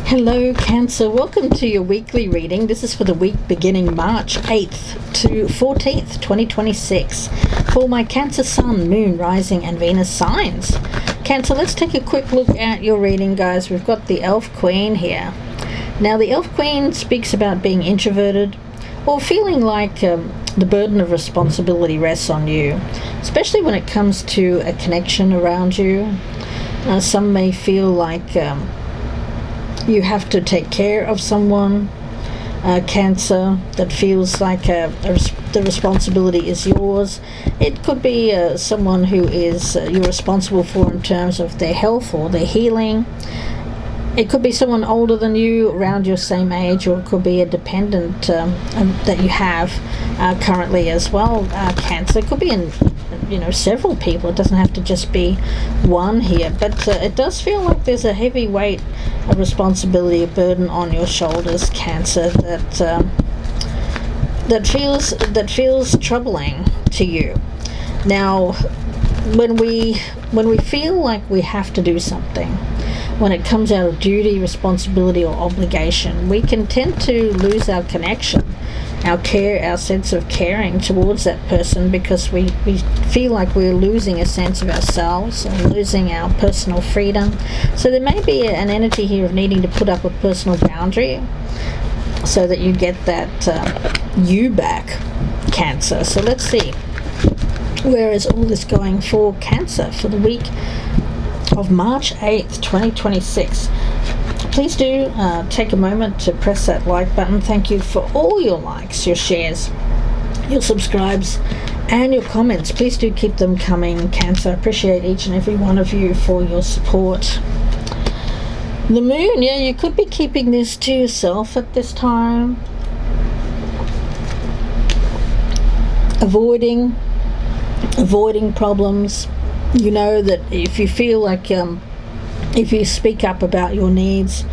Hello Cancer, welcome to your weekly reading. This is for the week beginning March 8th to 14th, 2026 for my Cancer Sun, Moon, Rising and Venus signs. Cancer, let's take a quick look at your reading, guys. We've got the Elf Queen here. Now the Elf Queen speaks about being introverted or feeling like the burden of responsibility rests on you, especially when it comes to a connection around you. Some may feel like you have to take care of someone, Cancer, that feels like the responsibility is yours. It could be someone who is you're responsible for in terms of their health or their healing. It could be someone older than you, around your same age, or it could be a dependent that you have currently as well, Cancer. It could be in several people. It doesn't have to just be one here, but it does feel like there's a heavy weight of responsibility, a burden on your shoulders, Cancer, that feels troubling to you. Now, when we feel like we have to do something, when it comes out of duty, responsibility or obligation, we can tend to lose our connection, our care, our sense of caring towards that person, because we feel like we're losing a sense of ourselves and losing our personal freedom. So there may be an energy here of needing to put up a personal boundary so that you get that you back, Cancer. So let's see, where is all this going for Cancer for the week of March 8th, 2026. Please do take a moment to press that like button. Thank you for all your likes, your shares, your subscribes and your comments. Please do keep them coming, Cancer. I appreciate each and every one of you for your support. The Moon, yeah, you could be keeping this to yourself at this time, avoiding problems. You know that if you feel like if you speak up about your needs,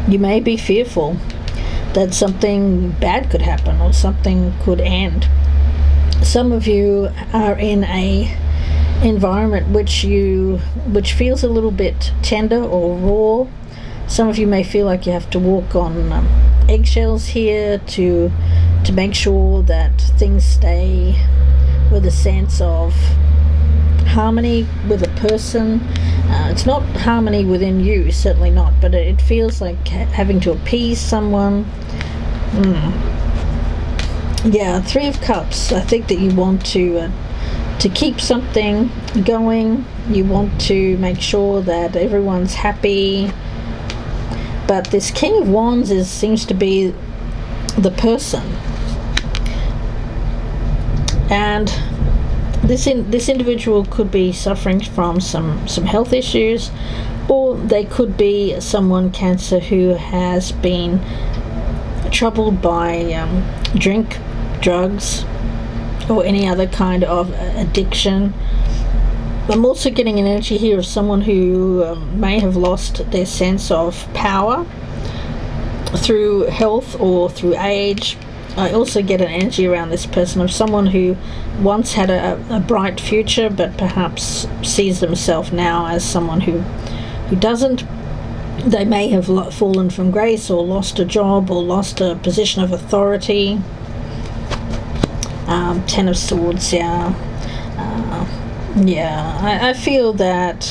you may be fearful that something bad could happen or something could end. Some of you are in a environment which feels a little bit tender or raw. Some of you may feel like you have to walk on eggshells here to make sure that things stay with a sense of harmony with a person. It's not harmony within you, certainly not, but it feels like having to appease someone. Yeah, Three of Cups. I think that you want to keep something going. You want to make sure that everyone's happy. But this King of Wands seems to be the person, and this individual could be suffering from some health issues, or they could be someone, Cancer, who has been troubled by drink, drugs, or any other kind of addiction. I'm also getting an energy here of someone who may have lost their sense of power through health or through age. I also get an energy around this person of someone who once had a bright future, but perhaps sees themselves now as someone who doesn't. They may have fallen from grace or lost a job or lost a position of authority. Ten of Swords, yeah. I feel that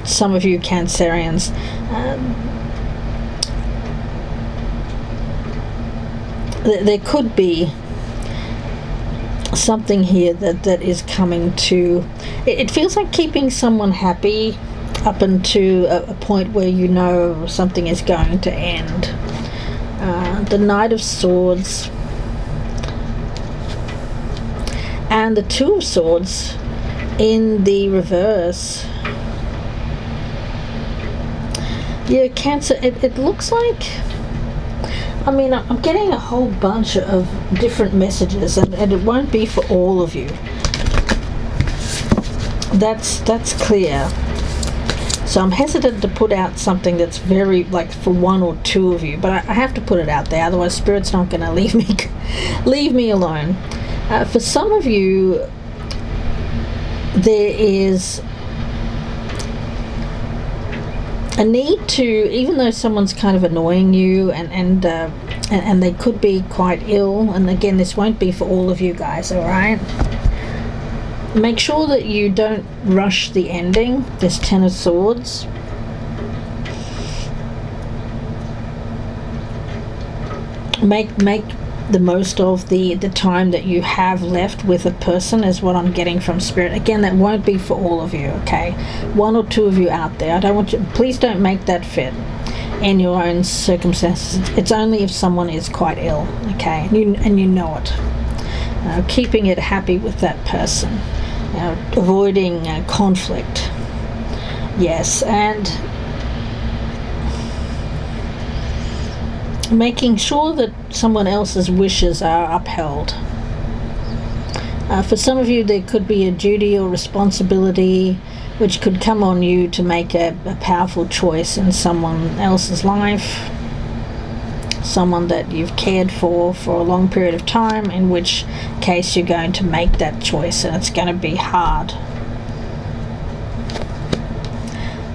some of you Cancerians there could be something here that is coming to. It feels like keeping someone happy up until a point where you know something is going to end. The Knight of Swords and the Two of Swords in the reverse. Yeah, Cancer, it looks like, I'm getting a whole bunch of different messages, and it won't be for all of you. That's clear. So I'm hesitant to put out something that's very, like, for one or two of you, but I have to put it out there, otherwise Spirit's not going to leave me alone. For some of you, there is a need to, even though someone's kind of annoying you, and they could be quite ill, and again, this won't be for all of you guys, all right? Make sure that you don't rush the ending. This Ten of Swords. Make the most of the time that you have left with a person, is what I'm getting from Spirit. Again, that won't be for all of you, okay? One or two of you out there. I don't want you, please don't make that fit in your own circumstances. It's only if someone is quite ill, okay? And you know it. Keeping it happy with that person. Avoiding conflict. Yes, and making sure that someone else's wishes are upheld. For some of you, there could be a duty or responsibility which could come on you to make a powerful choice in someone else's life, someone that you've cared for a long period of time, in which case you're going to make that choice, and it's going to be hard.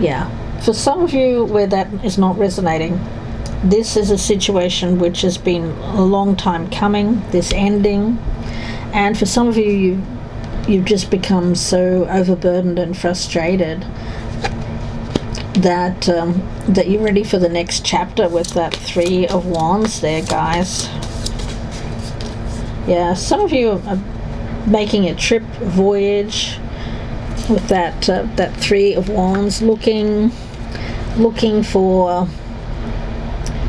Yeah, for some of you where that is not resonating, this is a situation which has been a long time coming, this ending, and for some of you, you've just become so overburdened and frustrated that that you're ready for the next chapter with that Three of Wands there, guys. Yeah, some of you are making a trip, a voyage with that Three of Wands, looking for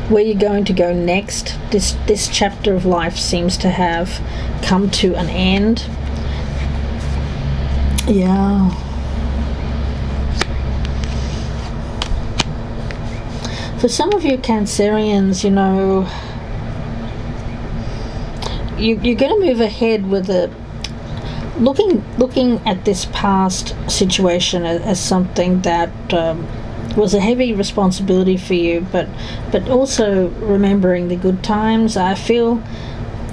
where you're going to go next. This chapter of life seems to have come to an end. Yeah. For some of you Cancerians, you're going to move ahead with looking at this past situation as something that was a heavy responsibility for you, but also remembering the good times. I feel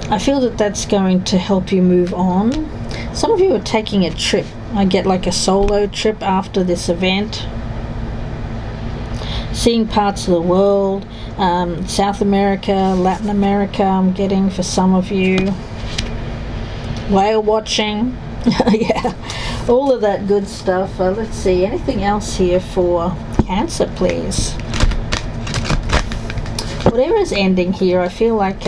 that that's going to help you move on. Some of you are taking a trip. I get like a solo trip after this event. Seeing parts of the world, South America, Latin America, I'm getting for some of you. Whale watching. Yeah, all of that good stuff. Let's see, anything else here for Cancer, please? Whatever is ending here, I feel like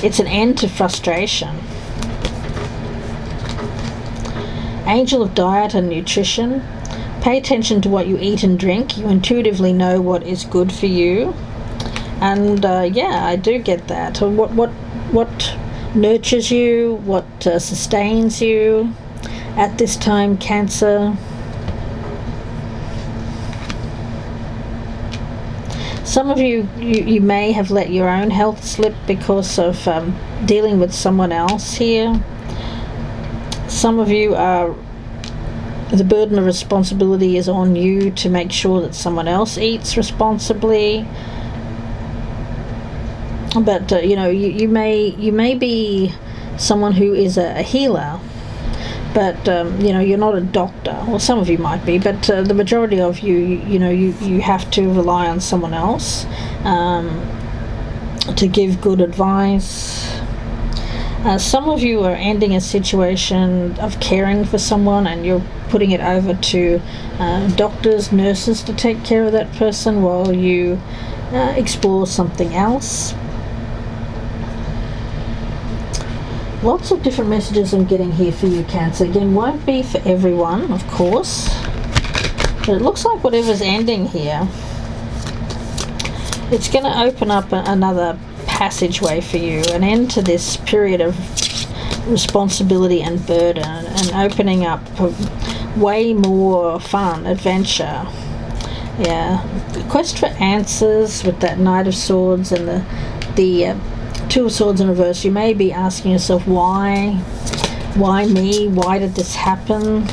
it's an end to frustration. Angel of diet and nutrition. Pay attention to what you eat and drink. You intuitively know what is good for you. And yeah, I do get that. What nurtures you, what sustains you at this time, Cancer. Some of you may have let your own health slip because of dealing with someone else here. Some of you are, the burden of responsibility is on you to make sure that someone else eats responsibly. But you may be someone who is a healer, but you're not a doctor. Well, some of you might be, but the majority of you have to rely on someone else to give good advice. Some of you are ending a situation of caring for someone, and you're putting it over to doctors, nurses to take care of that person while you explore something else. Lots of different messages I'm getting here for you, Cancer. Again, won't be for everyone, of course, but it looks like whatever's ending here, it's going to open up another passageway for you, an end to this period of responsibility and burden, and opening up way more fun, adventure. Yeah, quest for answers with that Knight of Swords and the Two of Swords in reverse. You may be asking yourself, why me? Why did this happen?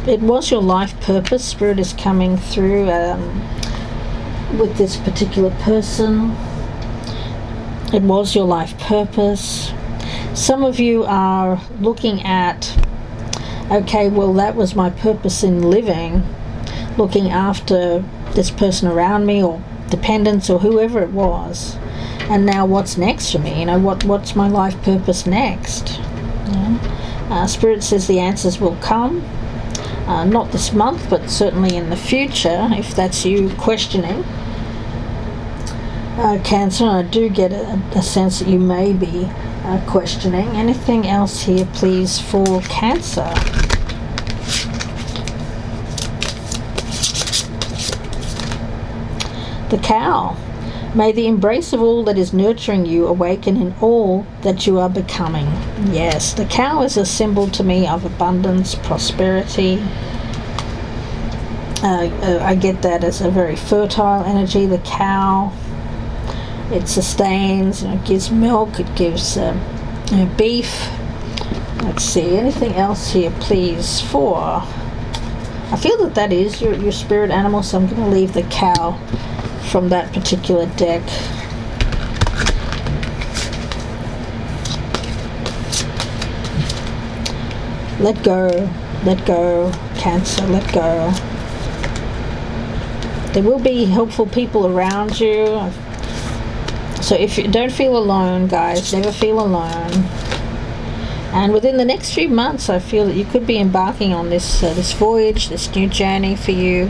It was your life purpose. Spirit is coming through with this particular person. It was your life purpose. Some of you are looking at Okay, well, that was my purpose in living, looking after this person around me or dependents or whoever it was. And now what's next for me? What's my life purpose next? Spirit says the answers will come, not this month, but certainly in the future, if that's you questioning. Cancer, I do get a sense that you may be questioning. Anything else here, please, for Cancer? The Cow. May the embrace of all that is nurturing you awaken in all that you are becoming. Yes, the cow is a symbol to me of abundance, prosperity. I get that as a very fertile energy, the cow. It sustains, it gives milk, it gives beef. Let's see, anything else here, please, for... I feel that is your spirit animal, so I'm going to leave the cow from that particular deck. Let go, Cancer, let go. There will be helpful people around you. So if you don't feel alone, guys, never feel alone. And within the next few months, I feel that you could be embarking on this voyage, this new journey for you.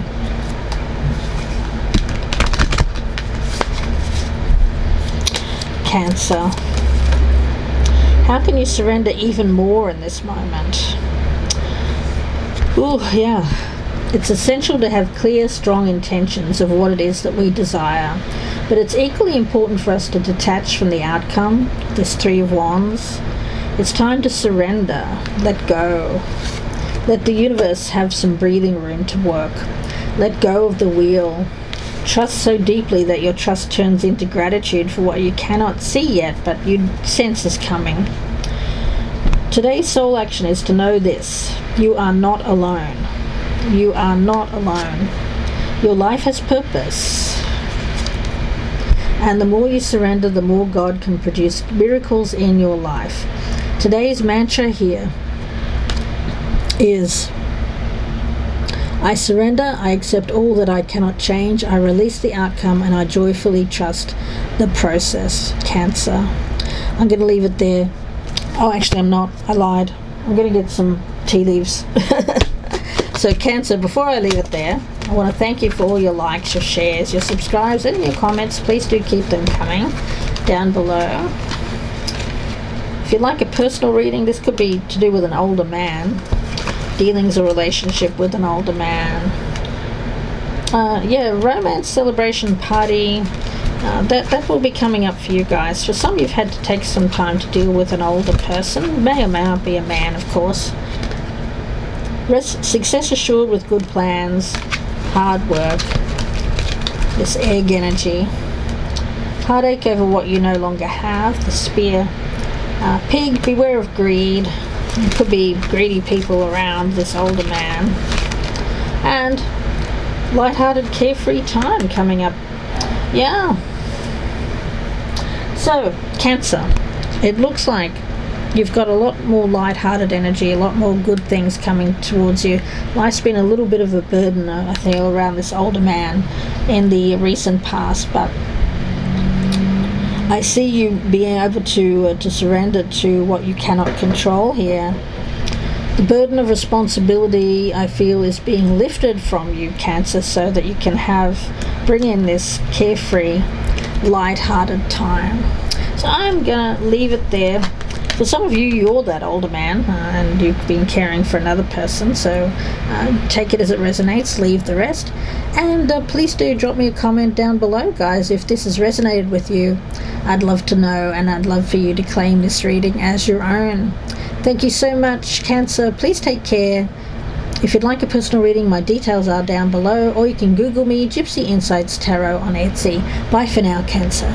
Cancer. How can you surrender even more in this moment? Ooh, yeah. It's essential to have clear, strong intentions of what it is that we desire. But it's equally important for us to detach from the outcome, this Three of Wands. It's time to surrender, let go. Let the universe have some breathing room to work. Let go of the wheel. Trust so deeply that your trust turns into gratitude for what you cannot see yet, but you sense is coming. Today's soul action is to know this. You are not alone. You are not alone. Your life has purpose. And the more you surrender, the more God can produce miracles in your life. Today's mantra here is: I surrender, I accept all that I cannot change, I release the outcome, and I joyfully trust the process. Cancer. I'm going to leave it there. Oh, actually I'm not. I lied. I'm going to get some tea leaves. So Cancer, before I leave it there, I want to thank you for all your likes, your shares, your subscribes, and your comments. Please do keep them coming down below. If you'd like a personal reading, this could be to do with an older man. Dealings or relationship with an older man. Romance, celebration, party. That will be coming up for you guys. For some, you've had to take some time to deal with an older person. May or may not be a man, of course. Success assured with good plans, hard work, this egg energy. Heartache over what you no longer have, the spear. Pig, beware of greed. There could be greedy people around this older man. And lighthearted, carefree time coming up. Yeah. So, Cancer, it looks like you've got a lot more light-hearted energy, a lot more good things coming towards you. Life's been a little bit of a burden, I think, around this older man in the recent past, but I see you being able to surrender to what you cannot control here. The burden of responsibility, I feel, is being lifted from you, Cancer, so that you can bring in this carefree, light-hearted time. So I'm going to leave it there. For some of you, you're that older man, and you've been caring for another person, so take it as it resonates, leave the rest. And please do drop me a comment down below, guys, if this has resonated with you. I'd love to know, and I'd love for you to claim this reading as your own. Thank you so much, Cancer. Please take care. If you'd like a personal reading, my details are down below, or you can Google me, Gypsy Insights Tarot on Etsy. Bye for now, Cancer.